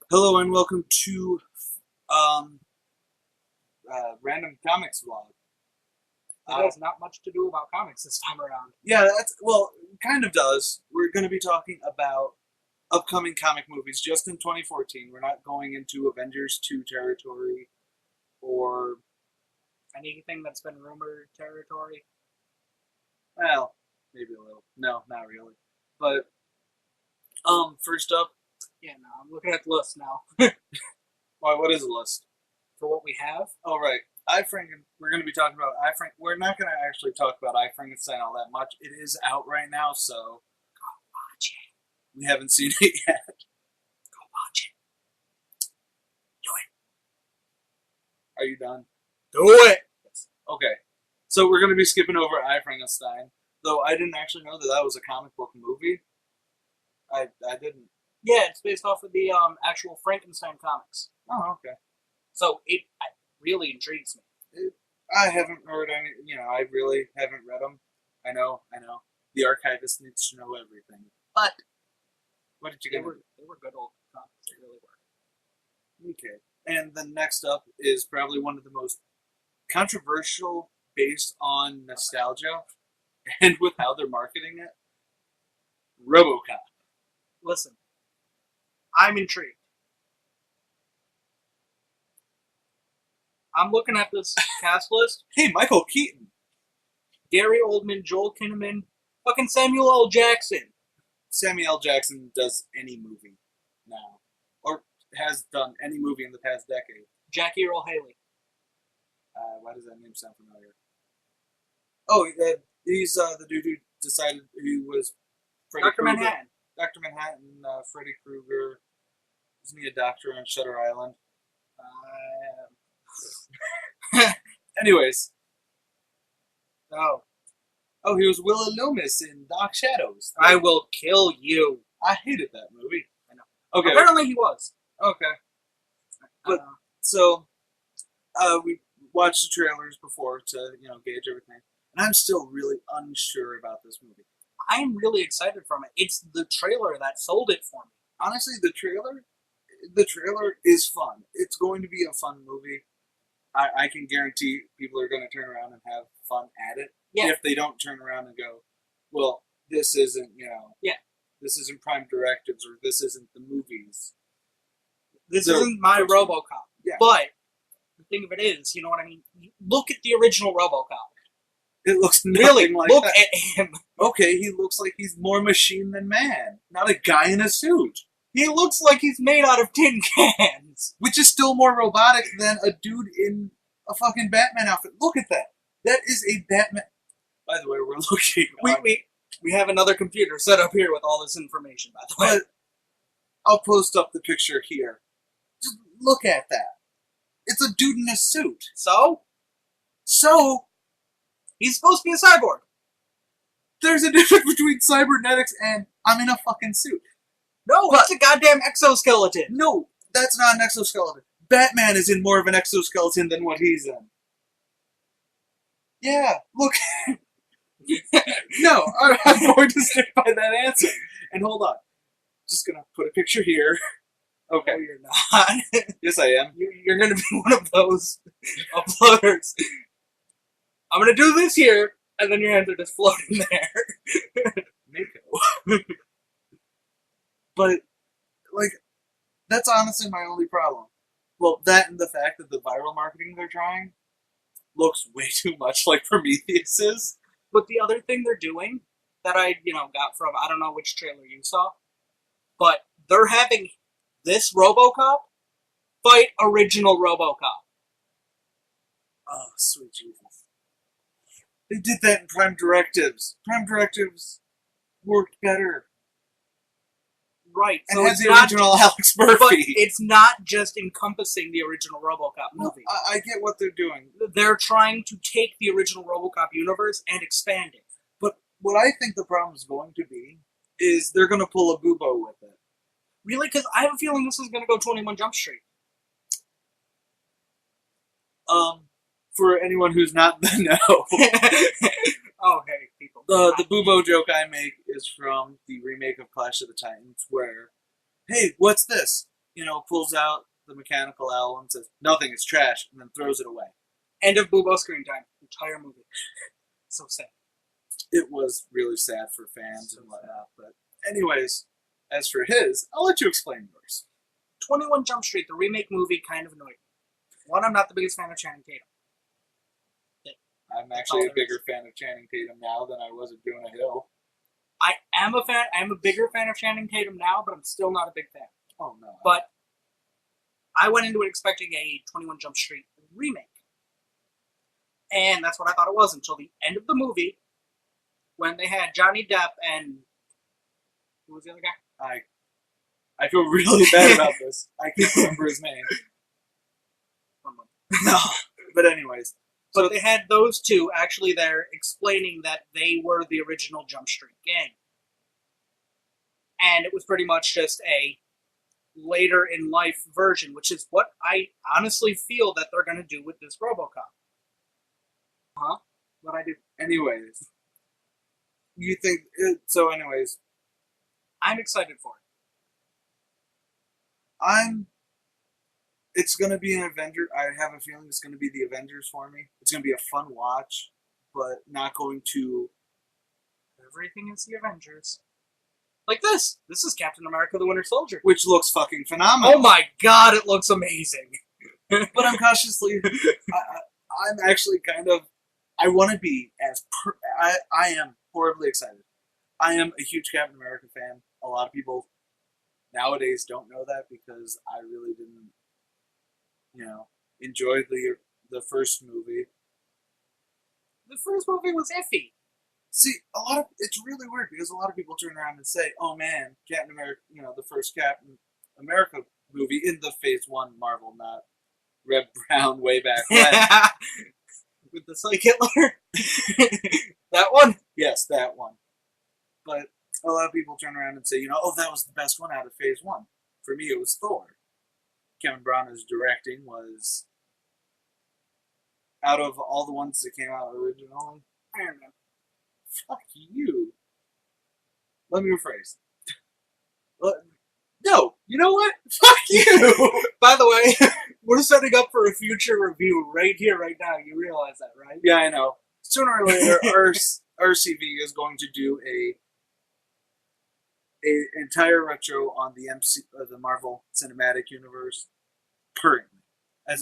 Hello and welcome to um, Random Comics Vlog. It has not much to do about comics this time around. Yeah, kind of does. We're going to be talking about upcoming comic movies just in 2014. We're not going into Avengers 2 territory or, Anything that's been rumored territory. well, maybe a little. No, not really. But, first up, Yeah, no, I'm looking at the list now what is the list? for what we have. Oh, right. We're going to be talking about I Frank. We're not going to actually talk about I Frankenstein all that much. It is out right now, so Watch it. we haven't seen it yet. Go watch it. Do it. Are you done? Do it. Okay. So we're going to be skipping over I Frankenstein, though I didn't actually know that was a comic book movie. I didn't. Yeah, it's based off of the actual Frankenstein comics. Oh, okay. So it really intrigues me. I haven't heard any. I really haven't read them. I know. The archivist needs to know everything. But what did you They get? were good old comics. They really were. Okay. And then next up is probably one of the most controversial based on nostalgia and with how they're marketing it. Robocop. Listen, I'm intrigued. I'm looking at this cast list. Hey, Michael Keaton. Gary Oldman, Joel Kinnaman, fucking Samuel L. Jackson. Samuel L. Jackson does any movie now, or has done any movie in the past decade. Jackie Earle Haley. Why does that name sound familiar? Oh, he's the dude who decided who was Freddy Dr. Krueger. Manhattan. Dr. Manhattan, Freddy Krueger. Isn't he a doctor on Shutter Island? Anyways. Oh, he was Willa Loomis in Dark Shadows. I will kill you. I hated that movie. I know. Okay. Apparently he was. Okay. But Uh, so we watched the trailers before to gauge everything, and I'm still really unsure about this movie. I am really excited from it. It's the trailer that sold it for me. Honestly, the trailer is fun. It's going to be a fun movie. I can guarantee people are going to turn around and have fun at it. Yeah. If they don't turn around and go, well, this isn't, Yeah. this isn't Prime Directives, or this isn't the movies. This isn't my Robocop. Yeah. But the thing of it is, you know what I mean? Look at the original Robocop. It looks Really, like look that. at him. Okay, he looks like he's more machine than man, not a guy in a suit. He looks like he's made out of tin cans. Which is still more robotic than a dude in a fucking Batman outfit. Look at that. That is a Batman. By the way, we're looking. We have another computer set up here with all this information, by the way. But I'll post up the picture here. Just look at that. It's a dude in a suit. So? He's supposed to be a cyborg. There's a difference between cybernetics and I'm in a fucking suit. No, But- it's a goddamn exoskeleton. No, that's not an exoskeleton. Batman is in more of an exoskeleton than what he's in. Yeah, look. No, I'm going to stick by that answer. And hold on. Just gonna put a picture here. Okay. No, you're not. Yes, I am. You're going to be one of those uploaders. I'm going to do this here, and then your hands are just floating there. Mako. But, that's honestly my only problem. Well, that and the fact that the viral marketing they're trying looks way too much like Prometheus is. But the other thing they're doing that I, got from, I don't know which trailer you saw, but they're having this Robocop fight original Robocop. Oh, sweet Jesus. They did that in Prime Directives. Prime Directives worked better. Right. And So had it's the not original Alex Murphy. But it's not just encompassing the original Robocop No, movie. I get what they're doing. They're trying to take the original Robocop universe and expand it. But what I think the problem is going to be is they're going to pull a Bubo with it. Really? Because I have a feeling this is going to go 21 Jump Street. For anyone who's not in the know, Oh, hey, people. the Bubo joke I make is from the remake of Clash of the Titans, where, hey, what's this? pulls out the mechanical owl and says, "Nothing, it's trash," and then throws it away. End of Boobo screen time. Entire movie. So sad. It was really sad for fans and whatnot. But anyways, as for his, I'll let you explain yours. 21 Jump Street, the remake movie, kind of annoyed me. One, I'm not the biggest fan of Channing Tatum. I'm actually a bigger fan of Channing Tatum now than I was of Jonah Hill. I am a bigger fan of Channing Tatum now, but I'm still not a big fan. Oh, no. But I went into it expecting a 21 Jump Street remake. And that's what I thought it was until the end of the movie, when they had Johnny Depp and... who was the other guy? I feel really bad about this. I can't remember his name. No. But anyways. But they had those two actually there explaining that they were the original Jump Street gang. And it was pretty much just a later in life version, which is what I honestly feel that they're going to do with this Robocop. Huh? What'd I do? Anyways. You think... So anyways. I'm excited for it. It's going to be an Avenger. I have a feeling it's going to be the Avengers for me. It's going to be a fun watch, but not going to... Everything is the Avengers. Like this. This is Captain America the Winter Soldier. Which looks fucking phenomenal. Oh my god, it looks amazing. But I'm cautiously... I'm actually kind of... I want to be as... I am horribly excited. I am a huge Captain America fan. A lot of people nowadays don't know that because I really didn't, enjoy the first movie. The first movie was iffy. See, it's really weird because a lot of people turn around and say, "Oh man, Captain America, the first Captain America movie in the Phase 1 Marvel, not Red Brown way back when." With the Psych Hitler? That one? Yes, that one. But a lot of people turn around and say, "Oh, that was the best one out of Phase 1. For me, it was Thor. Kevin Branagh's directing was, out of all the ones that came out originally, Iron Man. Fuck you. Let me rephrase. No, you know what? Fuck you! By the way, we're setting up for a future review right here, right now. You realize that, right? Yeah, I know. Sooner or later, RCV is going to do a entire retro on the Marvel Cinematic Universe currently.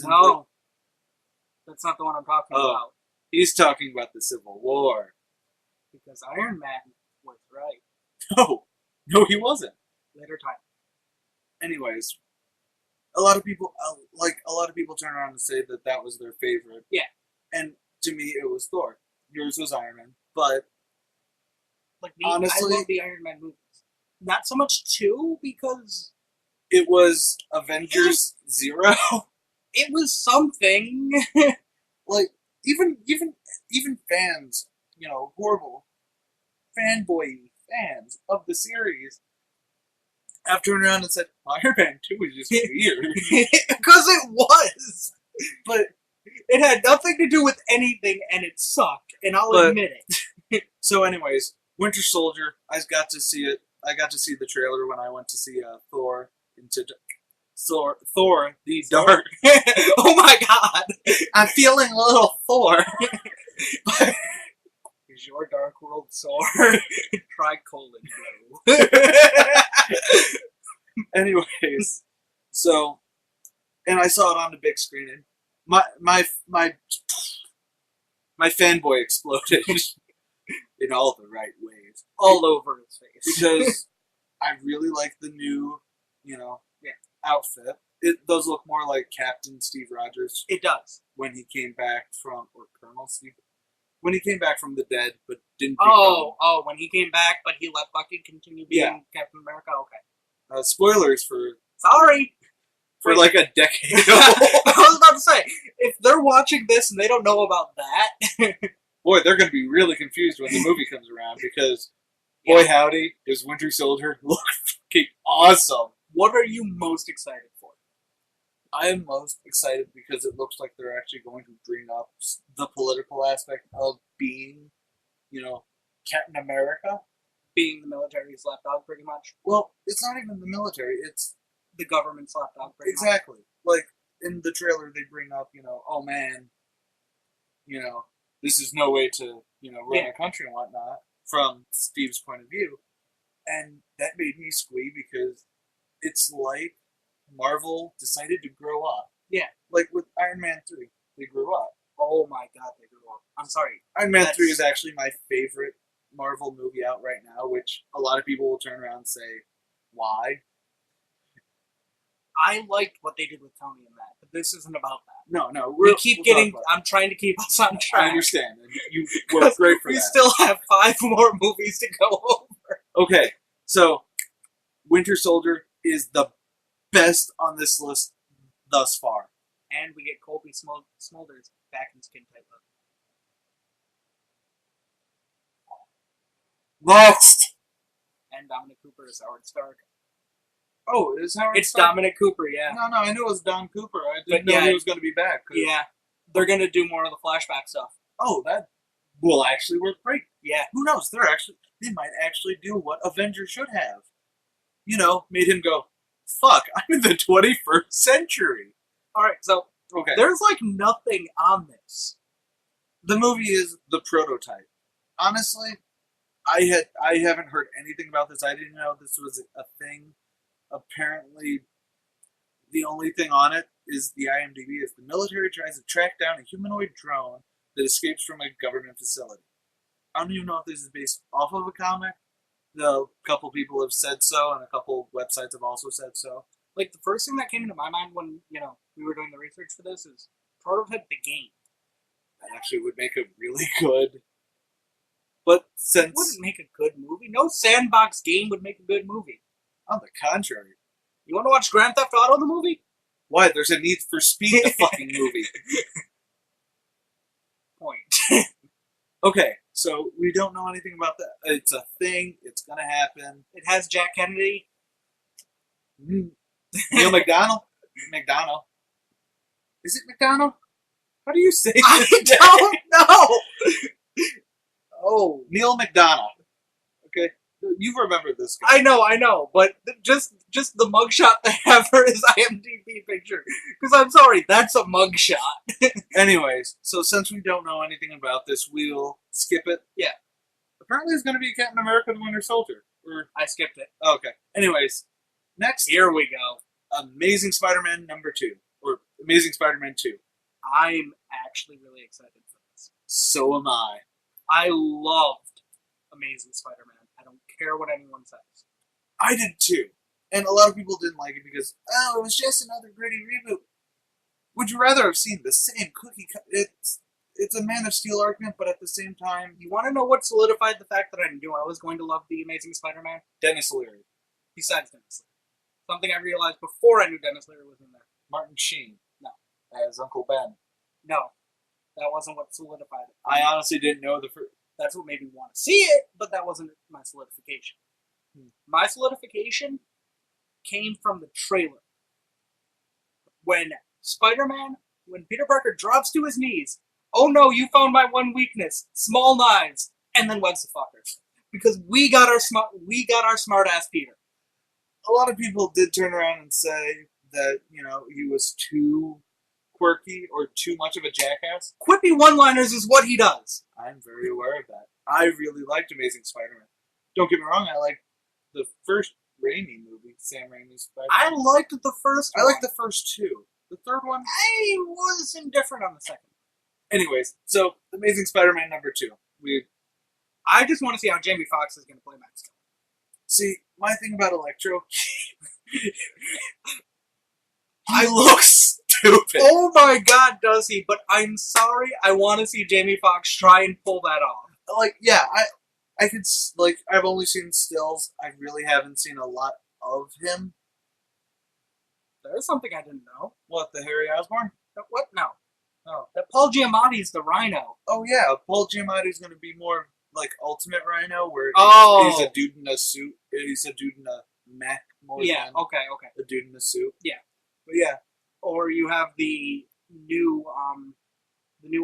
No, that's not the one I'm talking about. He's talking about the Civil War. Because Iron Man was right. No, he wasn't. Later time. Anyways, a lot of people turn around and say that was their favorite. Yeah. And to me, it was Thor. Yours was Iron Man, but like me, honestly, I love the Iron Man movies. Not so much 2 because it was Avengers 0. It was something. Like even fans, horrible fanboy fans of the series, have turned around and said Iron Man 2 is just weird. Because it was, but it had nothing to do with anything, and it sucked. And I'll admit it. So, anyways, Winter Soldier. I got to see it. I got to see the trailer when I went to see Thor the Dark. Oh my god! I'm feeling a little Thor. Is your Dark World sore? Try colon glow. Anyways, and I saw it on the big screen, and my fanboy exploded in all the right ways, all over his face, because I really like the new, outfit. It does look more like Captain Steve Rogers. It does. When he came back from, or Colonel Steve, when he came back from the dead, but didn't. When he came back, but he let Bucky continue being Captain America. Okay. Spoilers for. Sorry. For like a decade. I was about to say, if they're watching this and they don't know about that, boy, they're going to be really confused when the movie comes around because, boy howdy, does Winter Soldier look fucking awesome. What are you most excited for? I am most excited because it looks like they're actually going to bring up the political aspect of being, Captain America. Being the military's lapdog, pretty much. Well, it's not even the military. It's the government's lapdog. Exactly. Like, in the trailer, they bring up, oh man, this is no way to, run a country and whatnot, from Steve's point of view. And that made me squee because it's like Marvel decided to grow up. Yeah. Like with Iron Man 3, they grew up. Oh my god, they grew up. I'm sorry. Iron Man 3 is actually my favorite Marvel movie out right now, which a lot of people will turn around and say, why? I liked what they did with Tony in that, but this isn't about that. No. We'll I'm trying to keep us on track. I understand. You work great for that. We still have 5 more movies to go over. Okay, so Winter Soldier is the best on this list thus far. And we get Colby Smulders back in Skin Tight Look. Next! And Dominic Cooper is Howard Stark. Oh, is Howard It's Stark? Dominic Cooper, yeah. No, I knew it was Don Cooper. I didn't know he was going to be back. Yeah. They're going to do more of the flashback stuff. Oh, that will actually work great. Yeah. Who knows? They might actually do what Avengers should have. Made him go, fuck, I'm in the 21st century. Alright, so there's like nothing on this. The movie is the prototype. Honestly, I haven't heard anything about this. I didn't know this was a thing. Apparently, the only thing on it is the IMDb is the military tries to track down a humanoid drone that escapes from a government facility. I don't even know if this is based off of a comic. Though a couple people have said so, and a couple websites have also said so. Like, the first thing that came into my mind when, we were doing the research for this is prototype the game. That actually would make a really good. But since. It wouldn't make a good movie. No sandbox game would make a good movie. On the contrary. You want to watch Grand Theft Auto, the movie? Why? There's a Need for Speed, the fucking movie. Point. Okay, so we don't know anything about that. It's a thing. It's gonna happen. It has Jack Kennedy. Neil McDonald? McDonald. Is it McDonald? How do you say it? I don't know! Oh. Neil McDonald. Okay? You remember this guy. I know, but just the mugshot they have for his IMDb picture. Because I'm sorry, that's a mugshot. Anyways, so since we don't know anything about this, we'll skip it. Yeah. Apparently it's going to be Captain America the Winter Soldier. I skipped it. Okay. Anyways, next. Here we go. Amazing Spider-Man #2. Or Amazing Spider-Man 2. I'm actually really excited for this. So am I. I loved Amazing Spider-Man. I don't care what anyone says. I did too. And a lot of people didn't like it because, it was just another gritty reboot. Would you rather have seen the same cookie cut? It's a Man of Steel argument, but at the same time... You want to know what solidified the fact that I knew I was going to love The Amazing Spider-Man? Dennis Leary. Besides Dennis Leary. Something I realized before I knew Dennis Leary was in there. Martin Sheen. No. As Uncle Ben. No. That wasn't what solidified it. I honestly didn't know the first... That's what made me want to see it, but that wasn't my solidification. My solidification came from the trailer. When Peter Parker drops to his knees, oh no, you found my one weakness, small knives, and then weds the fuckers. Because we got our smart ass Peter. A lot of people did turn around and say that, he was too quirky or too much of a jackass. Quippy one-liners is what he does. I'm very aware of that. I really liked Amazing Spider-Man. Don't get me wrong, I liked the first Raimi movie, Sam Raimi's Spider-Man. I liked the first one. I liked the first two. The third one? I was indifferent on the second. Anyways, so Amazing Spider-Man #2. I just want to see how Jamie Foxx is going to play Max. See, my thing about Electro, he looks stupid. Oh my god, does he? But I'm sorry, I want to see Jamie Foxx try and pull that off. Like, yeah, I could, like, I've only seen stills. I really haven't seen a lot of him. There's something I didn't know. What, the Harry Osborn? What? No. Oh. That Paul Giamatti's the Rhino. Oh, yeah, Paul Giamatti's going to be more like Ultimate Rhino, where he's a dude in a suit. He's a dude in a mech more than okay. a dude in a suit. Yeah. But yeah. Or you have the new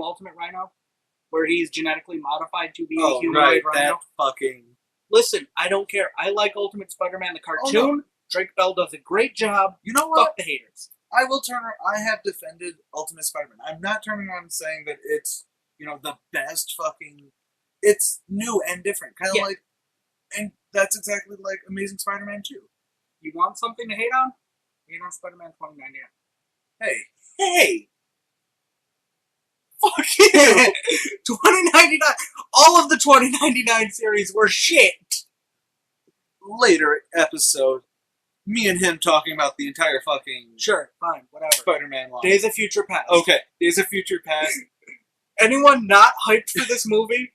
Ultimate Rhino, where he's genetically modified to be a humanoid rhino. That fucking... Listen, I don't care. I like Ultimate Spider-Man the cartoon. Oh, no. Drake Bell does a great job. You know what? Fuck the haters. I will turn. I have defended Ultimate Spider-Man. I'm not turning around and saying that it's the best fucking. It's new and different, kind of like, and that's exactly like Amazing Spider-Man 2. You want something to hate on? Hate on Spider-Man 2099. Hey, Fuck you! 2099. All of the 2099 series were shit. later episode, me and him talking about the entire fucking Sure, fine, whatever. Spider-Man line. Days of Future Past. Okay, Days of Future Past. Anyone not hyped for this movie?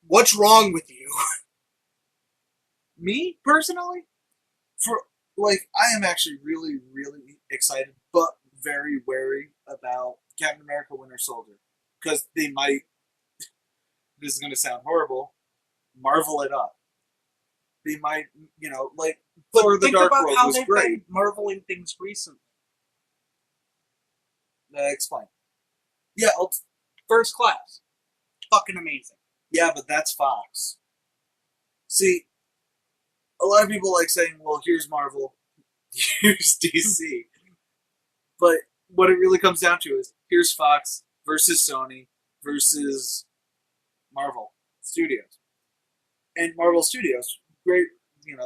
What's wrong with you? Me personally, I am actually really, really excited, but very wary about Captain America: Winter Soldier, because they might. This is going to sound horrible. Marvel it up. They might, But Thor: The think Dark about World how was they've great. been marveling things recently. Explain. Yeah, First Class. Fucking amazing. yeah, but that's Fox. See, a lot of people like saying, well, here's Marvel, here's DC. But what it really comes down to is, here's Fox versus Sony versus Marvel Studios. And Marvel Studios, great,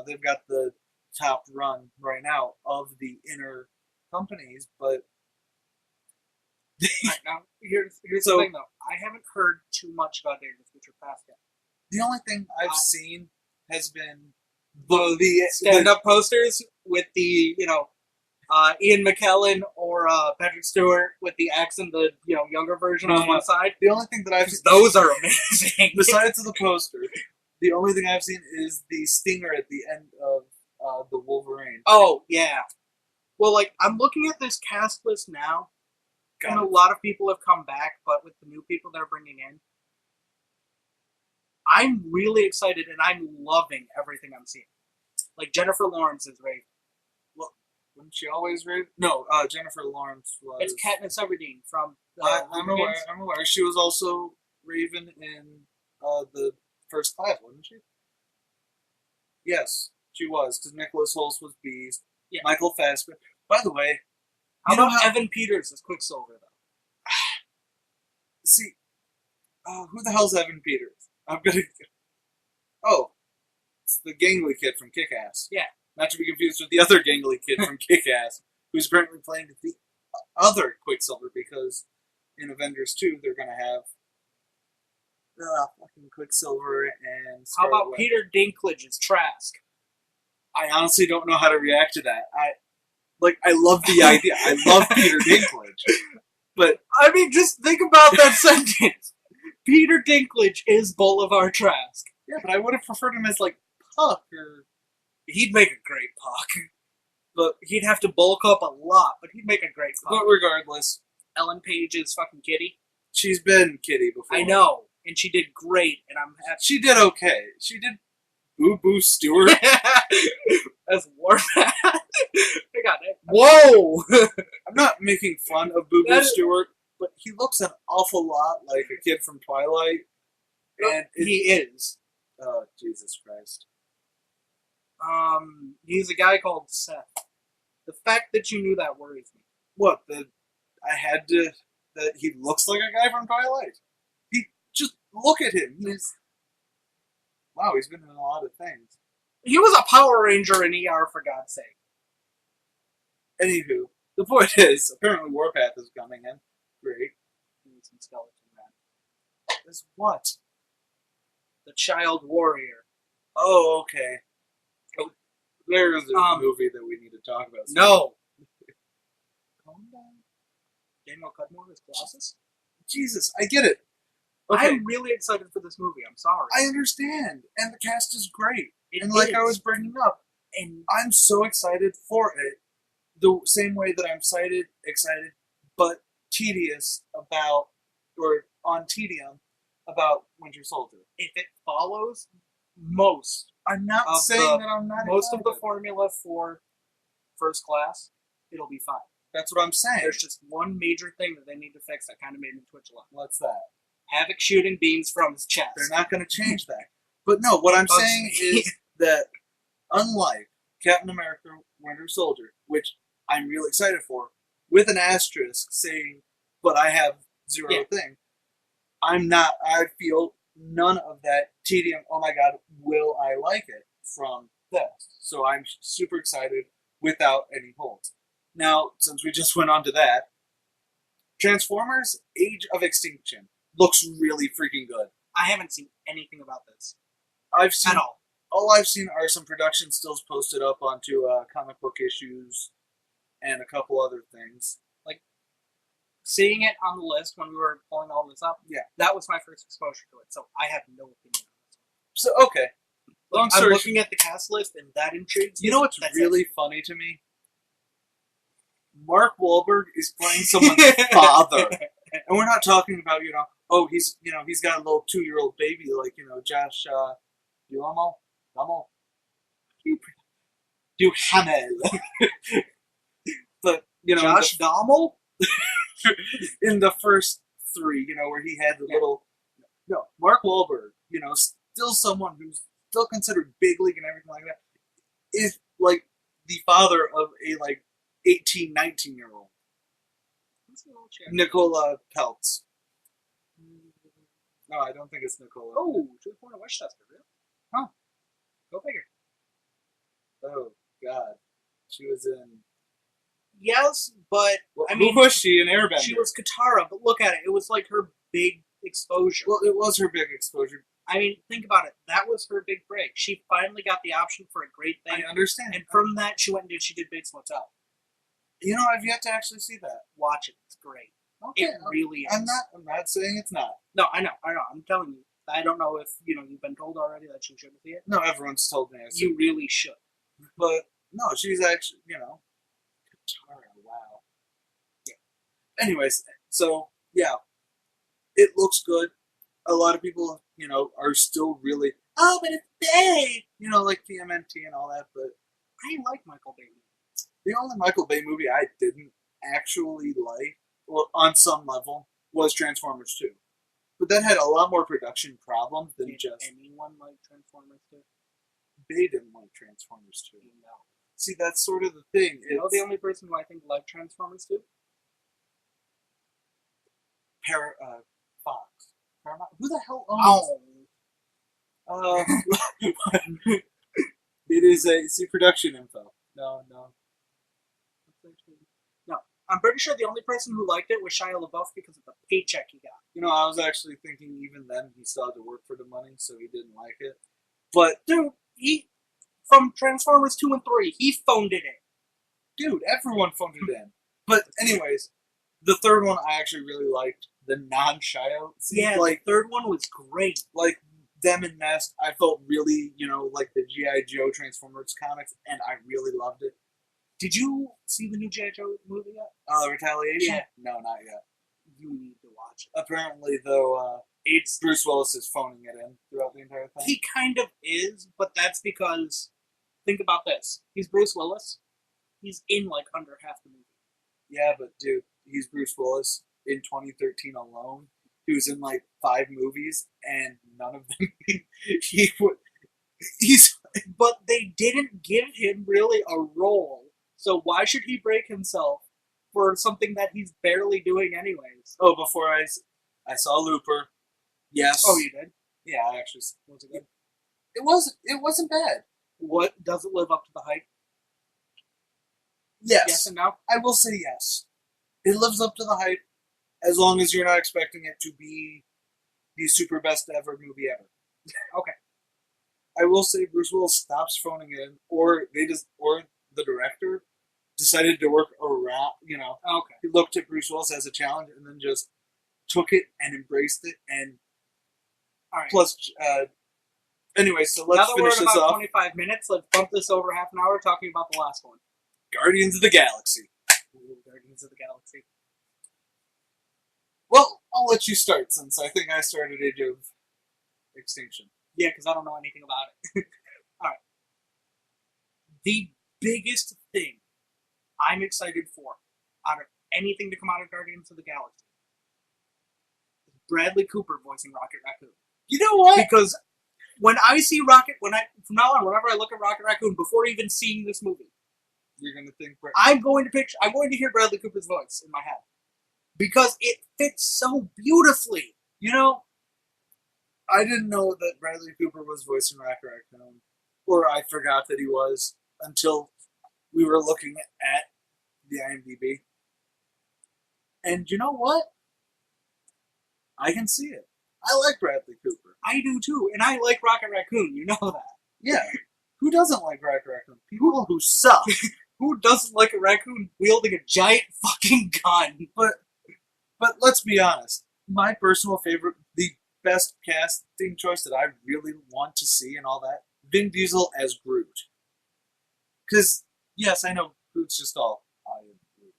they've got the top run right now of the inner companies, but Right, now, here's So- the thing, though. I haven't heard too much about Days of Future Past yet. the only thing I've seen has been the Stand-up posters with the, Ian McKellen or Patrick Stewart with the axe and the, younger version on one side. The only thing that I've seen, Those are amazing. besides the poster, the only thing I've seen is the stinger at the end of the Wolverine. Oh, yeah. Well, I'm looking at this cast list now, and a lot of people have come back, but with the new people they're bringing in, I'm really excited, and I'm loving everything I'm seeing. Like, Jennifer Lawrence is Raven. Wasn't she always Raven? No, Jennifer Lawrence was. It's Katniss Everdeen from I'm aware. I'm aware. She was also Raven in the First Class, wasn't she? Yes, she was, because Nicholas Hoult was Beast. Yeah. Michael Fassbender. By the way, How you know about how- Evan Peters as Quicksilver, though? see, who the hell's Evan Peters? I'm gonna. Oh, it's the gangly kid from Kick-Ass. Yeah. Not to be confused with the other gangly kid from Kick-Ass, who's apparently playing the other Quicksilver, because in Avengers 2, they're gonna have fucking Quicksilver and How Scarlet about Witch. Peter Dinklage as Trask? I honestly don't know how to react to that. I love the idea. I love Peter Dinklage. But I mean, just think about that sentence. Peter Dinklage is Boulevard Trask. yeah, but I would have preferred him as Puck or. He'd make a great Puck. But He'd have to bulk up a lot, but he'd make a great Puck. but regardless, Ellen Page is fucking Kitty. she's been Kitty before. I know, and she did great, and I'm happy. She did okay. She did Boo Boo Stewart. As Warpath. I got it. Whoa! I'm not making fun of Boo Boo That is- Stewart, but he looks an awful lot like a kid from Twilight. And He is. oh, Jesus Christ. He's a guy called Seth. The fact that you knew that worries me. What, that he looks like a guy from Twilight? Just look at him. Wow, he's been in a lot of things. He was a Power Ranger in ER, for God's sake. Anywho, the point is, apparently Warpath is coming in. Great. Some Skeleton Man. Is what? The Child Warrior. Oh, okay. There's a Um, movie that we need to talk about. No. Calm down. Daniel Cudmore is Colossus? Jesus, I get it. Okay, I'm really excited for this movie. I'm sorry. I understand, and the cast is great. It And like I is. was bringing up, And I'm so excited for it. The same way that I'm excited, but tedious about, or on tedium about Winter Soldier. if it follows most I'm not Of saying the- that I'm not most of the excited. formula for First Class, it'll be fine. That's what I'm saying. There's just one major thing that they need to fix that kind of made me twitch a lot. What's that? Havoc shooting beams from his chest. They're not going to change that. But no, what I'm Bugs saying me. is that unlike Captain America Winter Soldier, which I'm really excited for, with an asterisk saying, but I have zero Yeah. thing. I feel none of that tedium, oh my god, will I like it, from this. So I'm super excited without any holds. Now, since we just went on to that, Transformers Age of Extinction looks really freaking good. I haven't seen anything about this I've seen at all I've seen are some production stills posted up onto comic book issues and a couple other things. Seeing it on the list when we were pulling all this up, Yeah. that was my first exposure to it. So I have no opinion on this. So okay, long I'm story looking at the cast list, and that intrigues me. you know what's That's really funny to me? Mark Wahlberg is playing someone's father, and we're not talking about he's got a little 2-year-old baby like Josh Duhamel, Duhamel, but Josh Duhamel? in the first 3, where he had the little Mark Wahlberg, still someone who's still considered big league and everything like that, is like the father of a 18, 19-year-old. Nicola Peltz. No, I don't think it's Nicola. Oh, she was born in Westchester, really? Huh. Go figure. Oh, God. She was in... Yes, but I mean, who was she in Airbender? she was Katara, but look at it. It was like her big exposure. Well, it was her big exposure. I mean, think about it. That was her big break. She finally got the option for a great thing. I understand. And from that, she did Bates Motel. I've yet to actually see that. Watch it. It's great. Okay, It really is. I'm not saying it's not. No, I know. I'm telling you. I don't know if, you've been told already that you shouldn't see it. No, everyone's told me I should. You really should. But, no, she's actually, Katara, wow. Yeah. Anyways, so, yeah. It looks good. A lot of people, are still really, oh, but it's Bay! Like TMNT and all that, but I like Michael Bay. the only Michael Bay movie I didn't actually like, or on some level, was Transformers 2. But that had a lot more production problems than Did just... anyone like Transformers 2? Bay didn't like Transformers 2. No. See, that's sort of the thing. The only person who I think liked Transformers 2? Fox. Paramount? Who the hell owns... Oh. It is production info. No. No. I'm pretty sure the only person who liked it was Shia LaBeouf because of the paycheck he got. I was actually thinking even then he still had to work for the money, so he didn't like it. But, dude, from Transformers 2 and 3, he phoned it in. Dude, everyone phoned it in. But anyways, the third one I actually really liked. The non-Shia. Yeah, the third one was great. Like, them and Nest, I felt really, like the G.I. Joe Transformers comics, and I really loved it. Did you see the new G.I. Joe movie yet? Retaliation? Yeah. No, not yet. You need to watch it. Apparently, though, it's Bruce Willis is phoning it in throughout the entire thing. He kind of is, but that's because, think about this. He's Bruce Willis. He's in, under half the movie. Yeah, but dude, he's Bruce Willis. In 2013 alone, he was in, 5 movies, and none of them, but they didn't give him really a role. So why should he break himself for something that he's barely doing anyways? Oh, before I saw Looper. Yes. Oh, you did? Yeah, I actually. Was it good? It wasn't bad. What, does it live up to the hype? Yes. Yes and no? I will say yes. It lives up to the hype, as long as you're not expecting it to be the super best ever movie ever. Okay. I will say Bruce Willis stops phoning in, or the director decided to work around, Okay. He looked at Bruce Willis as a challenge and then just took it and embraced it. And all right. Plus, anyway, so let's finish this off. 25 minutes. Let's bump this over half an hour talking about the last one. Guardians of the Galaxy. Ooh, Guardians of the Galaxy. Well, I'll let you start since I think I started Age of Extinction. Yeah, because I don't know anything about it. All right. The biggest thing I'm excited for out of anything to come out of Guardians of the Galaxy is Bradley Cooper voicing Rocket Raccoon. You know what? Because when I see Rocket, from now on, whenever I look at Rocket Raccoon, before even seeing this movie, You're gonna think I'm going to hear Bradley Cooper's voice in my head because it fits so beautifully. You know, I didn't know that Bradley Cooper was voicing Rocket Raccoon, or I forgot that he was until we were looking at the IMDb. And you know what? I can see it. I like Bradley Cooper. I do too, and I like Rocket Raccoon. You know that. Yeah. Who doesn't like Rocket Raccoon? People who suck. Who doesn't like a raccoon wielding a giant fucking gun? But let's be honest. My personal favorite, the best casting choice that I really want to see and all that, Vin Diesel as Groot. Because, yes, I know Groot's just all, I am Groot.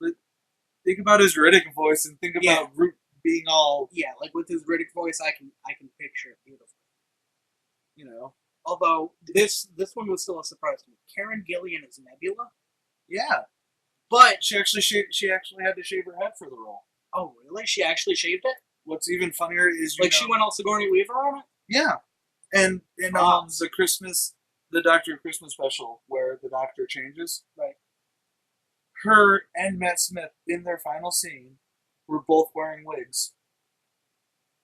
But think about his Riddick voice and think about Groot being all... Yeah, like with his Riddick voice, I can picture it beautifully. You know. Although, this one was still a surprise to me. Karen Gillian is Nebula? Yeah. But... She actually had to shave her head for the role. Oh, really? She actually shaved it? What's even funnier is she went all Sigourney Weaver on it? Yeah. And in the Doctor Christmas special where the Doctor changes, right? Her and Matt Smith in their final scene were both wearing wigs.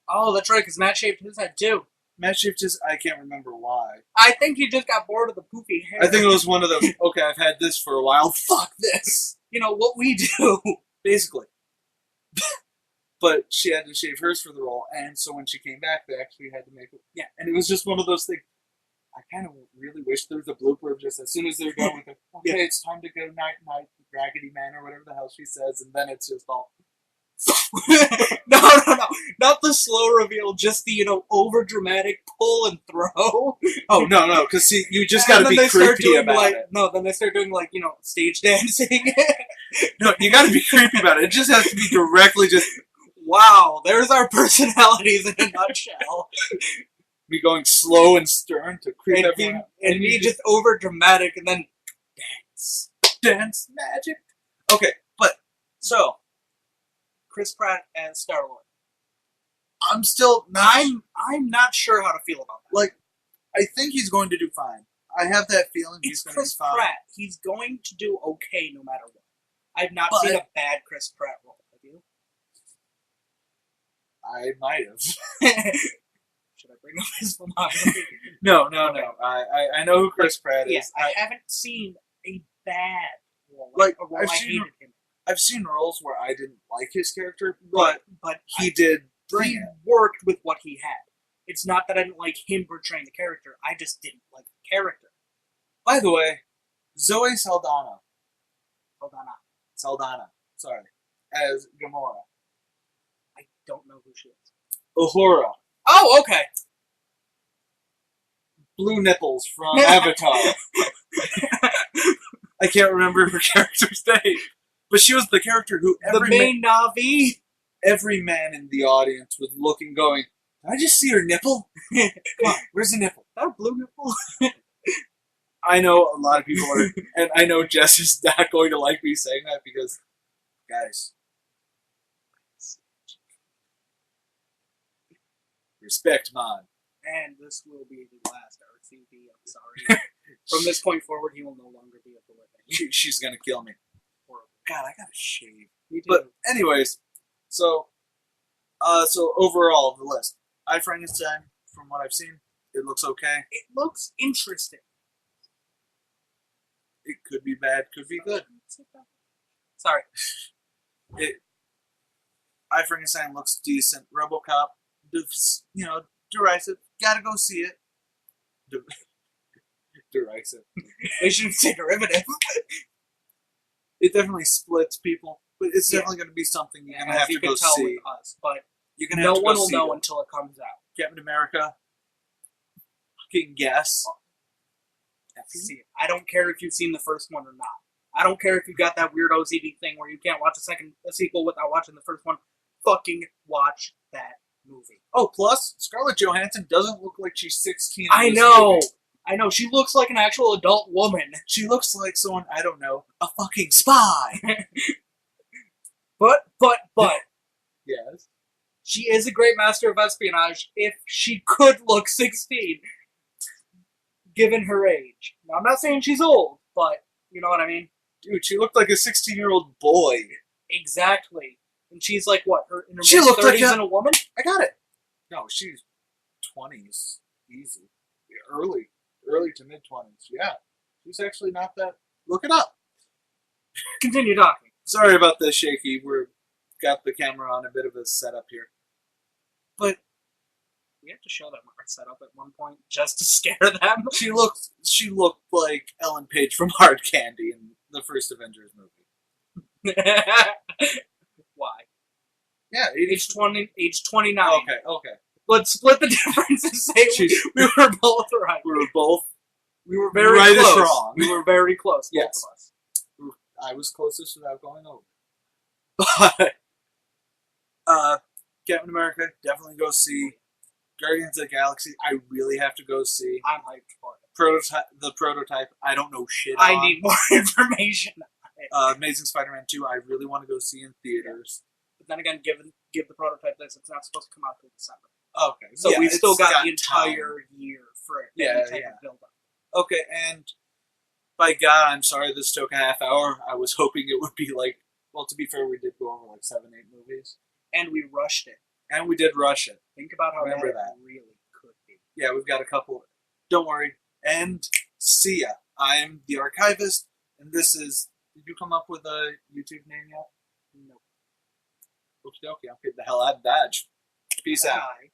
Oh, that's right, because Matt shaved his head too. Matt shaved his... I can't remember why. I think he just got bored of the poofy hair. I think it was one of those, okay, I've had this for a while, fuck this! You know, what we do. Basically. But she had to shave hers for the role, and so when she came back, they actually had to make it. Yeah, and it was just one of those things. I kind of really wish there was a blooper of just as soon as they're done with it, okay, it's time to go night, Raggedy Man, or whatever the hell she says, and then it's just all... No. Not the slow reveal, just the, over-dramatic pull and throw. Oh, no, because see, you just gotta be creepy about it. No, then they start doing, stage dancing. No, you gotta be creepy about it. It just has to be directly just... Wow, there's our personalities in a nutshell. Me going slow and stern to creep everyone out. And me just over-dramatic and then dance. Dance magic. Okay, but, so... Chris Pratt as Star-Lord. I'm still not... I'm not sure how to feel about that. Like, I think he's going to do fine. I have that feeling he's going to do fine. Chris Pratt. He's going to do okay no matter what. I've not seen a bad Chris Pratt role. Have you? I might have. Should I bring up his filmography? No. I know who Chris Pratt is. Yes, I haven't seen a bad role. I've hated him. I've seen roles where I didn't like his character, but he did bring it. Worked with what he had. It's not that I didn't like him portraying the character. I just didn't like the character. By the way, Zoe Saldana, sorry, as Gamora. I don't know who she is. Uhura. Oh, okay. Blue nipples from Avatar. I can't remember her character's name. But she was the character who the main Na'vi. Every man in the audience was looking, going, "Did I just see her nipple? Come on, where's the nipple? That a blue nipple?" I know a lot of people are, and I know Jess is not going to like me saying that because, guys, respect, man. And this will be the last RCB. I'm sorry. From this point forward, he will no longer be a bullet. She's gonna kill me. God, I gotta shave. Me too. But anyways, so overall, the list. I, Frankenstein, from what I've seen, it looks okay. It looks interesting. It could be bad, could be good. Sorry. I, Frankenstein looks decent. Robocop, derisive. Gotta go see it. Derisive. They should say derivative. It definitely splits people, but it's definitely going to be something you're going to have to go see. With us, but you're gonna have no to one go will see know it. until it comes out. Captain America. Fucking guess. See it. I don't care if you've seen the first one or not. I don't care if you got that weird OCD thing where you can't watch a sequel without watching the first one. Fucking watch that movie. Oh, plus Scarlett Johansson doesn't look like she's 16. I know. She looks like an actual adult woman. She looks like someone, I don't know, a fucking spy. But. Yes. She is a great master of espionage if she could look 16, given her age. Now, I'm not saying she's old, but you know what I mean? Dude, she looked like a 16-year-old boy. Exactly. And she's like, what, in her She mid looked like 30s a- and a woman? I got it. No, she's 20s. Easy. Early to mid-20s. Yeah. She's actually not that... Look it up. Continue talking. Sorry about the shaky. We're got the camera on a bit of a setup here. But We have to show them our setup at one point just to scare them. she looked like Ellen Page from Hard Candy in the first Avengers movie. Why? Yeah, Age 29. Okay. Let's split the difference and say we were both right. We were both We were very right close. as wrong. We were very close, both Yes. of us. I was closest without going over. But Captain America, definitely go see. Guardians of the Galaxy, I really have to go see. I'm hyped for it. The prototype, I don't know shit I on. need more information. Amazing Spider-Man 2, I really want to go see in theaters. But then again, give the prototype this. It's not supposed to come out till December. Okay. So yeah, we've still it's got the time. entire year for it. Yeah, Type yeah. of build-up. Okay, and by God, I'm sorry this took a half hour. I was hoping it would be like, well, to be fair, we did go over like 7-8 movies. And we rushed it. And we did rush it. Think about how Remember bad that. it really could be. Yeah, we've got a couple. Don't worry. And see ya. I'm the archivist, and this is. Did you come up with a YouTube name yet? No. Okie dokie. I'll get the hell out of Dodge. Peace out. Bye.